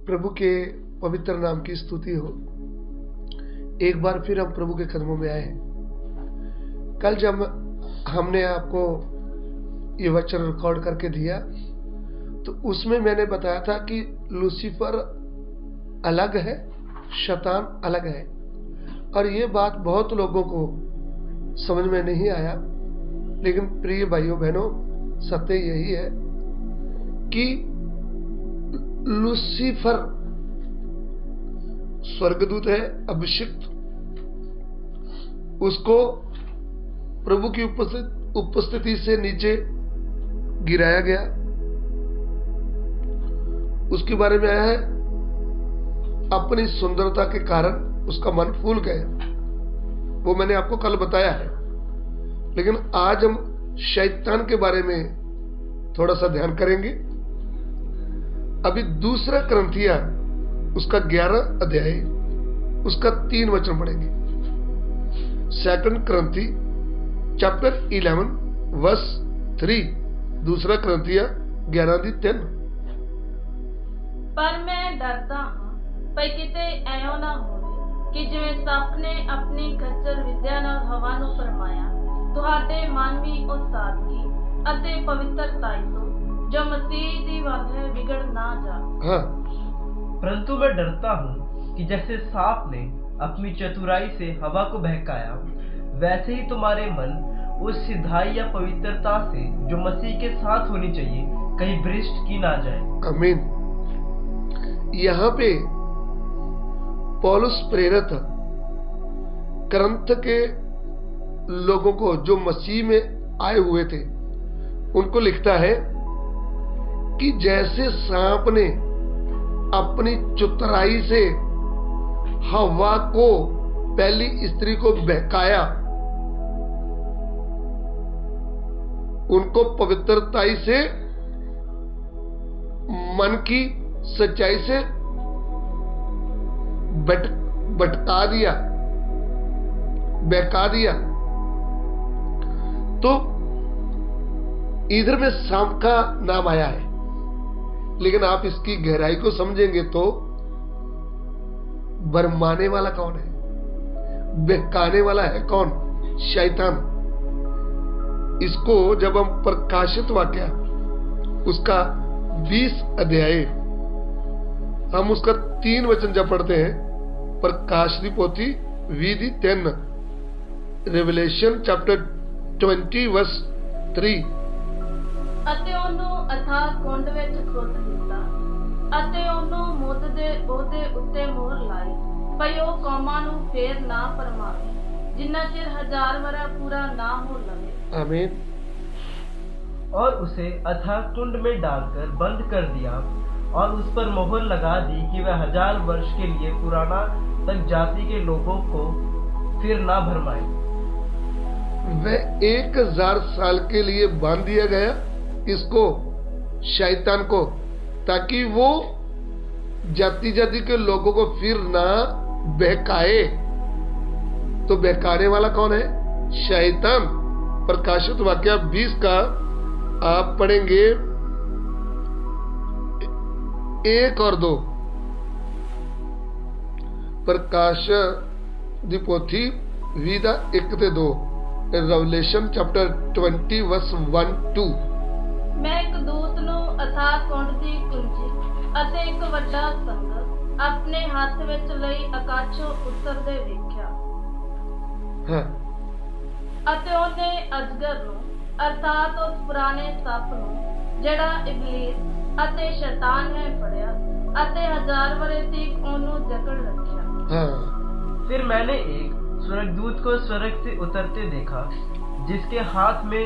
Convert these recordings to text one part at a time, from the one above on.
प्रभु के पवित्र नाम की स्तुति हो। एक बार फिर हम प्रभु के कदमों में आए हैं। कल जब हमने आपको ये वचन रिकॉर्ड करके दिया तो उसमें मैंने बताया था कि लूसीफर अलग है, शैतान अलग है, और ये बात बहुत लोगों को समझ में नहीं आया। लेकिन प्रिय भाइयों बहनों, सत्य यही है कि लूसीफर स्वर्गदूत है, अभिषिक्त। उसको प्रभु की उपस्थिति से नीचे गिराया गया। उसके बारे में आया है अपनी सुंदरता के कारण उसका मन फूल गया। वो मैंने आपको कल बताया है। लेकिन आज हम शैतान के बारे में थोड़ा सा ध्यान करेंगे। अभी दूसरा क्रंथिया उसका 11 अध्याय उसका 3 वचन पढ़ेंगे। सेकंड क्रंथी चैप्टर 11 वर्स 3, दूसरा क्रंथिया 11:3। पर मैं डरता हाँ ਭਈ ਕਿਤੇ ਐਉਂ ਨਾ ਹੋਵੇ ਕਿ ਜਿਵੇਂ ਸੱਪ ਨੇ ਆਪਣੀ ਖੱਚਰ ਵਿਦਿਆ ਨਾਲ ਹਵਾ ਨੂੰ ਫਰਮਾਇਆ, ਤੁਹਾਡੇ ਮਨ ਵੀ ਉਸ ਸਾਦਗੀ ਅਤੇ ਪਵਿੱਤਰਤਾਈ ਤੋਂ ਜੋ मसीह ਦੀ ਵੱਲ ਹੈ ਵਿਗੜ ਨਾ ਜਾ। परंतु मैं डरता हूँ कि जैसे सांप ने अपनी चतुराई से हवा को बहकाया, वैसे ही तुम्हारे मन उस सिधाई या पवित्रता से जो मसीह के साथ होनी चाहिए कहीं भ्रष्ट की ना जाए। आमीन। यहाँ पे पौलुस प्रेरित करंथ के लोगों को जो मसीह में आए हुए थे उनको लिखता है कि जैसे सांप ने अपनी चतुराई से हवा को, पहली स्त्री को बहकाया, उनको पवित्रताई से, मन की सच्चाई से भटका दिया, बहका दिया। तो इधर में सांप का नाम आया है, लेकिन आप इसकी गहराई को समझेंगे तो भरमाने वाला कौन है, बहकाने वाला है कौन? शैतान। इसको जब हम प्रकाशित वाक्य उसका 20 अध्याय हम उसका 3 वचन जब पढ़ते हैं, प्रकाश की पोथी विधि 10, रेवलेशन चैप्टर 20 वर्स 3। ਅਤੇ ਉਹਨੂੰ ਅਥਾਹ ਕੁੰਡ ਵਿੱਚ ਸੁੱਟ ਦਿੱਤਾ ਅਤੇ ਉਹਨੂੰ ਮੁੱਦ ਦੇ ਉਹਦੇ ਉੱਤੇ ਮੋਹਰ ਲਾਈ ਭਈ ਉਹ ਕੌਮਾਂ ਨੂੰ ਫੇਰ ਨਾ ਫਰਮਾਵੇ ਜਿੰਨਾ ਚਿਰ 1000 ਵਰਾ पूरा ना हो लगे। आमीन। और उसे अथाह कुंड में डालकर बंद कर दिया और उस पर मोहर लगा दी कि वह 1000 वर्ष के लिए पुराना तक जाति के लोगों को फिर ना भरमाए। वह 1000 साल के लिए बांध दिया गया इसको, शैतान को, ताकि वो जाति जाति के लोगों को फिर ना बहकाए। तो बहकाने वाला कौन है? शैतान। प्रकाशित वाक्य 20 का आप पढ़ेंगे 1 और 2। प्रकाश दी पोथी विधा 1 ते 2, रेवलेशन चैप्टर 20 वर्स 1-2। मैं एक दूत ਨੂੰ ਅਥਾਹ ਕੁੰਡ ਦੀ ਕੁੰਜੀ ਅਤੇ ਇੱਕ ਵੱਡਾ ਸੰਗ ਆਪਣੇ ਹੱਥ ਵਿੱਚ ਲਈ ਆਕਾਸ਼ੋਂ ਉਤਰਦੇ ਵੇਖਿਆ। ਅਤੇ ਉਹਨੇ ਅਜਗਰ ਨੂੰ ਅਰਥਾਤ ਉਸ ਪੁਰਾਣੇ ਸੱਪ ਨੂੰ ਜਿਹੜਾ ਇਬਲੀਸ ਅਤੇ ਸ਼ੈਤਾਨ ਹੈ ਫੜਿਆ ਅਤੇ 1000 ਵਰੇ ਤੱਕ ਉਹਨੂੰ ਜਕੜ ਰੱਖਿਆ। फिर मैंने एक स्वर्गदूत को स्वर्ग से उतरते देखा, जिसके हाथ में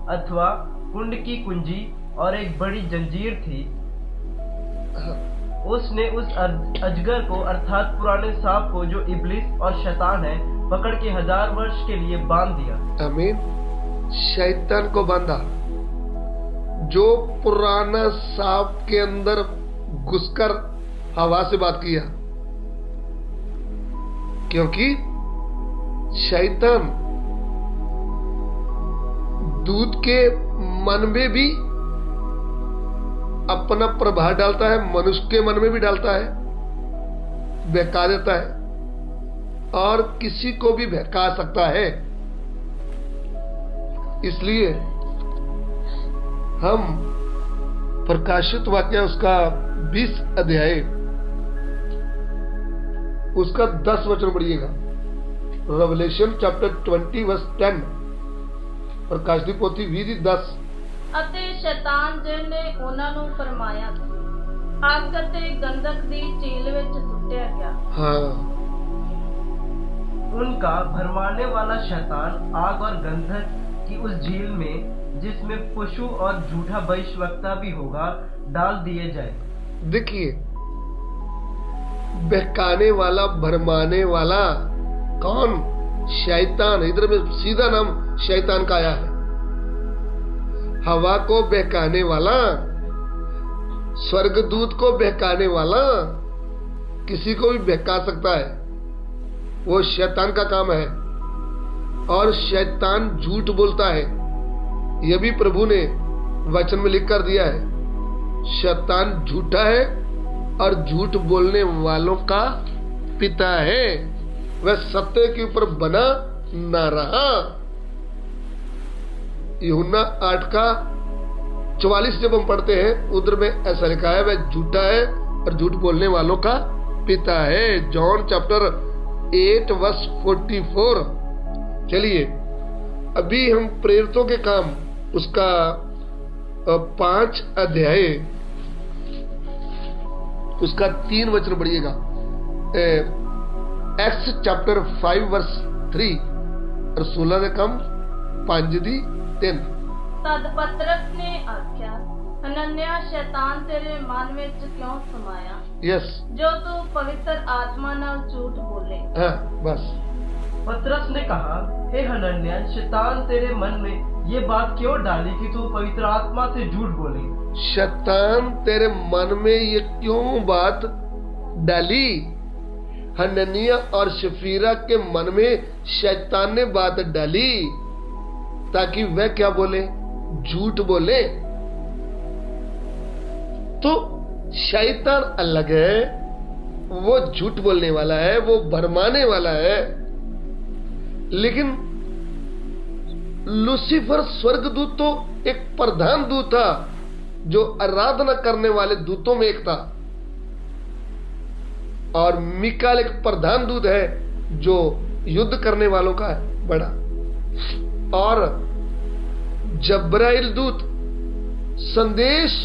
अथवा कुंड की कुंजी और एक बड़ी जंजीर थी। उसने उस अजगर को अर्थात पुराने सांप को जो इब्लिस और शैतान है पकड़ के 1000 वर्ष के लिए बांध दिया। आमीन। शैतान को बांधा, जो पुराना सांप के अंदर घुसकर हवा से बात किया, क्योंकि शैतान दूत के मन में भी अपना प्रभाव डालता है, मनुष्य के मन में भी डालता है, बहका देता है और किसी को भी बहका सकता है। इसलिए हम प्रकाशित वाक्य उसका 20 अध्याय उसका 10 वचन पढ़िएगा। रेवलेशन चैप्टर 20 वर्स 10, प्रकाश ਦੀ ਪੋਥੀ 20:10। ਅਤੇ ਸ਼ੈਤਾਨ ਜਿਹਨੇ ਉਹਨਾਂ ਨੂੰ ਫਰਮਾਇਆ ਸੀ, ਅੱਗ ਅਤੇ ਗੰਧਕ ਦੀ ਝੀਲ ਵਿੱਚ ਸੁੱਟਿਆ ਗਿਆ। हाँ, उनका भरमाने वाला शैतान आग और गंधक की उस झील में, जिसमें पशु और झूठा भविष्यवक्ता भी होगा, डाल दिए जाए। देखिए, बहकाने वाला, भरमाने वाला कौन? शैतान। इधर में सीधा नाम शैतान का आया है। हवा को बहकाने वाला, स्वर्गदूत को बहकाने वाला, किसी को भी बहका सकता है, वो शैतान का काम है। और शैतान झूठ बोलता है, यह भी प्रभु ने वचन में लिख कर दिया है। शैतान झूठा है और झूठ बोलने वालों का पिता है, वह सत्य के ऊपर बना ना रहा। यूहन्ना 8:44 जब हम पढ़ते हैं, उधर में ऐसा लिखा है, वह झूठा है और झूठ बोलने वालों का पिता है। John chapter 8 verse 44। चलिए, अभी हम प्रेरितों के काम उसका 5 अध्याय उसका 3 वचन पढ़िएगा। एक्स चैप्टर 5 वर्स 3 और 16 ਦੇ ਕੰਮ 5 ਦੀ 3। ਤਦ ਪਤਰਸ ਨੇ ਆਖਿਆ, ਹਨਨਿਆ ਸ਼ੈਤਾਨ ਤੇਰੇ ਮਨ ਵਿੱਚ ਕਿਉਂ ਸਮਾਇਆ? यस, ਜੋ ਤੂੰ ਪਵਿੱਤਰ ਆਤਮਾ ਨਾਲ ਝੂਠ ਬੋਲੇ। हाँ, बस। पतरस ने कहा, हे हनन्याह, शैतान तेरे मन में ये बात क्यों डाली कि तू पवित्र आत्मा से झूठ बोले? शैतान तेरे मन में ये क्यों बात डाली? हननिया और शफीरा के मन में शैतान ने बात डाली ताकि वह क्या बोले? झूठ बोले। तो शैतान अलग है, वो झूठ बोलने वाला है, वो भरमाने वाला है। लेकिन लूसीफर स्वर्गदूत तो एक प्रधान दूत था, जो आराधना करने वाले दूतों में एक था, और मिकाएल एक प्रधान दूत है जो युद्ध करने वालों का है बड़ा, और जब्राइल दूत संदेश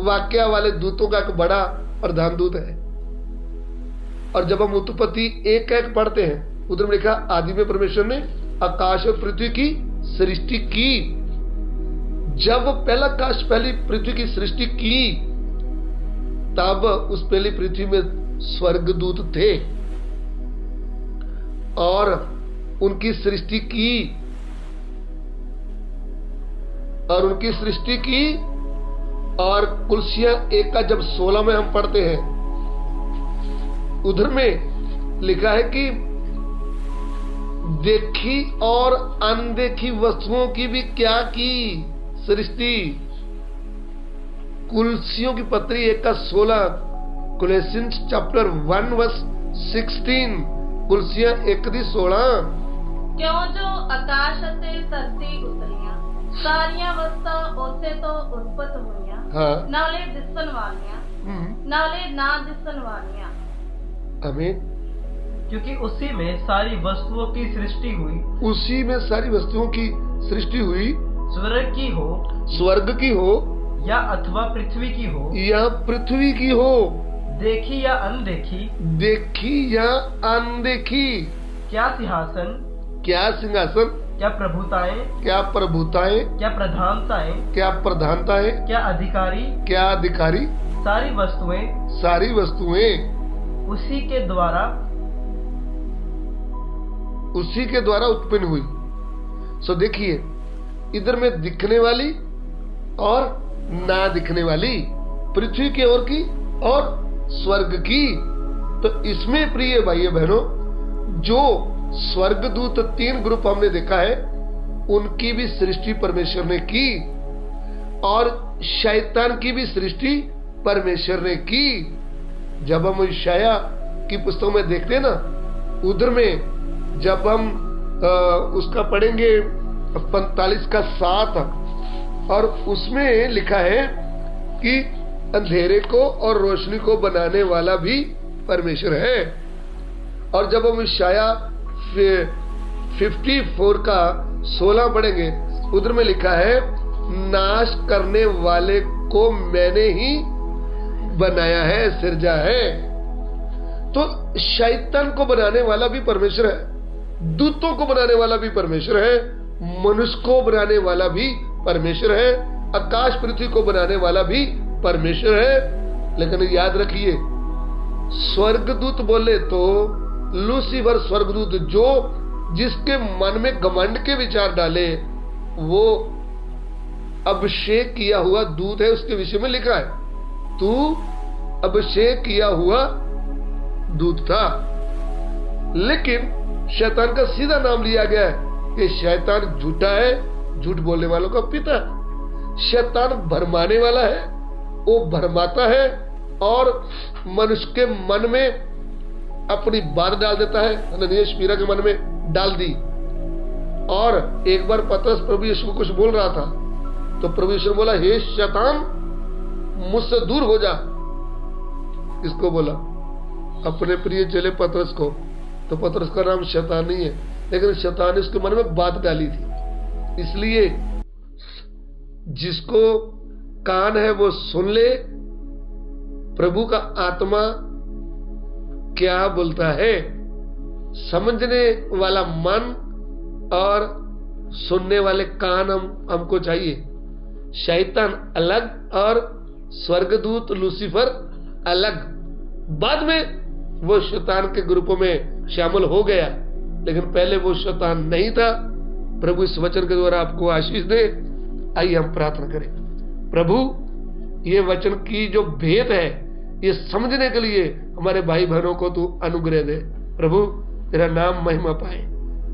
वाक्या वाले दूतों का एक बड़ा प्रधान दूत है। और जब हम उत्पत्ति 1:1 पढ़ते हैं, उधर में लिखा, आदि में परमेश्वर ने आकाश और पृथ्वी की सृष्टि की। जब पहला आकाश पहली पृथ्वी की सृष्टि की, तब उस पहली पृथ्वी में स्वर्गदूत थे और उनकी सृष्टि की, और कुलसिया 1 का जब 16 में हम पढ़ते हैं, उधर में लिखा है कि देखी और अनदेखी वस्तुओं की भी क्या की सृष्टि। कुलसियों की पत्री 1 का 16, कोलोसियंस चैप्टर 1 वर्स 16, कुलसिया 1:16। ਕਿਉਂ ਜੋ ਆਕਾਸ਼ ਅਤੇ ਧਰਤੀ ਉਤਰੀਆਂ, ਸਾਰੀਆਂ ਵਸਤਾਂ ਉਸੇ ਤੋਂ ਉਤਪਤ ਹੋਈਆਂ, हाँ, ਨਾਲੇ ਦਿਸਣ ਵਾਲੀਆਂ ਨਾਲੇ ਨਾ ਦਿਸਣ ਵਾਲੀਆਂ। आमीन। क्योंकि उसी में सारी वस्तुओं की सृष्टि हुई, उसी में सारी वस्तुओं की सृष्टि हुई, स्वर्ग की हो स्वर्ग की हो या अथवा पृथ्वी की हो, या पृथ्वी की हो, देखी या अनदेखी, देखी या अनदेखी। क्या सिंहासन, क्या सिंहासन, क्या प्रभुताएं, क्या प्रभुताएं, क्या प्रधानताएं, क्या प्रधानताएं, क्या अधिकारी, क्या अधिकारी, सारी वस्तुएं सारी वस्तुएं उसी के द्वारा उत्पन्न हुई। सो देखिए, इधर में दिखने वाली और ना दिखने वाली, पृथ्वी की ओर की और स्वर्ग की। तो इसमें प्रिय भाई बहनों, जो स्वर्गदूत 3 ग्रुप हमने देखा है, उनकी भी सृष्टि परमेश्वर ने की, और शैतान की भी सृष्टि परमेश्वर ने की। जब हम यशाया की पुस्तक में देखते हैं ना, उधर में जब हम उसका पढ़ेंगे 45 का 7, और उसमें लिखा है कि अंधेरे को और रोशनी को बनाने वाला भी परमेश्वर है। और जब हम यशाया 54 का 16 पढ़ेंगे, उधर में लिखा है नाश करने वाले को मैंने ही बनाया है, सिरजा है। तो शैतान को बनाने वाला भी परमेश्वर है, दूतों को बनाने वाला भी परमेश्वर है, मनुष्य को बनाने वाला भी परमेश्वर है, आकाश पृथ्वी को बनाने वाला भी परमेश्वर है। लेकिन याद रखिए, स्वर्गदूत बोले तो लूसीफर स्वर्गदूत, जो जिसके मन में घमंड के विचार डाले, वो अभिषेक किया हुआ दूत है। उसके विषय में लिखा है तू अभिषेक किया हुआ दूत था। लेकिन शैतान का सीधा नाम लिया गया है कि शैतान झूठा है, झूठ बोलने वालों का पिता। शैतान भरमाने वाला है, वो भरमाता है और मनुष्य के मन में अपनी बात डाल देता है। हनन्याह सफीरा के मन में डाल दी। और एक बार पतरस प्रभु यीशु को कुछ बोल रहा था, तो प्रभु यीशु ने बोला, हे शैतान मुझसे दूर हो जा। किसको बोला? अपने प्रिय चेले पतरस को। तो पतरस का नाम शैतान नहीं है, लेकिन शैतान ने उसके मन में बात डाली थी। इसलिए जिसको कान है वो सुन ले, प्रभु का आत्मा क्या बोलता है। समझने वाला मन और सुनने वाले कान हमको चाहिए। शैतान अलग और स्वर्गदूत लूसीफर अलग। बाद में वो शैतान के ग्रुपों में शामिल हो गया, लेकिन पहले वो शैतान नहीं था। प्रभु इस वचन के द्वारा आपको आशीष दे। आइए हम प्रार्थना करें। प्रभु, ये वचन की जो भेद है, ये समझने के लिए हमारे भाई बहनों को तू अनुग्रह दे। प्रभु, तेरा नाम महिमा पाए।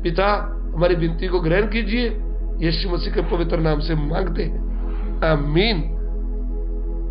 पिता, हमारी विनती को ग्रहण कीजिए। यीशु मसीह के पवित्र नाम से मांगते हैं, आमीन।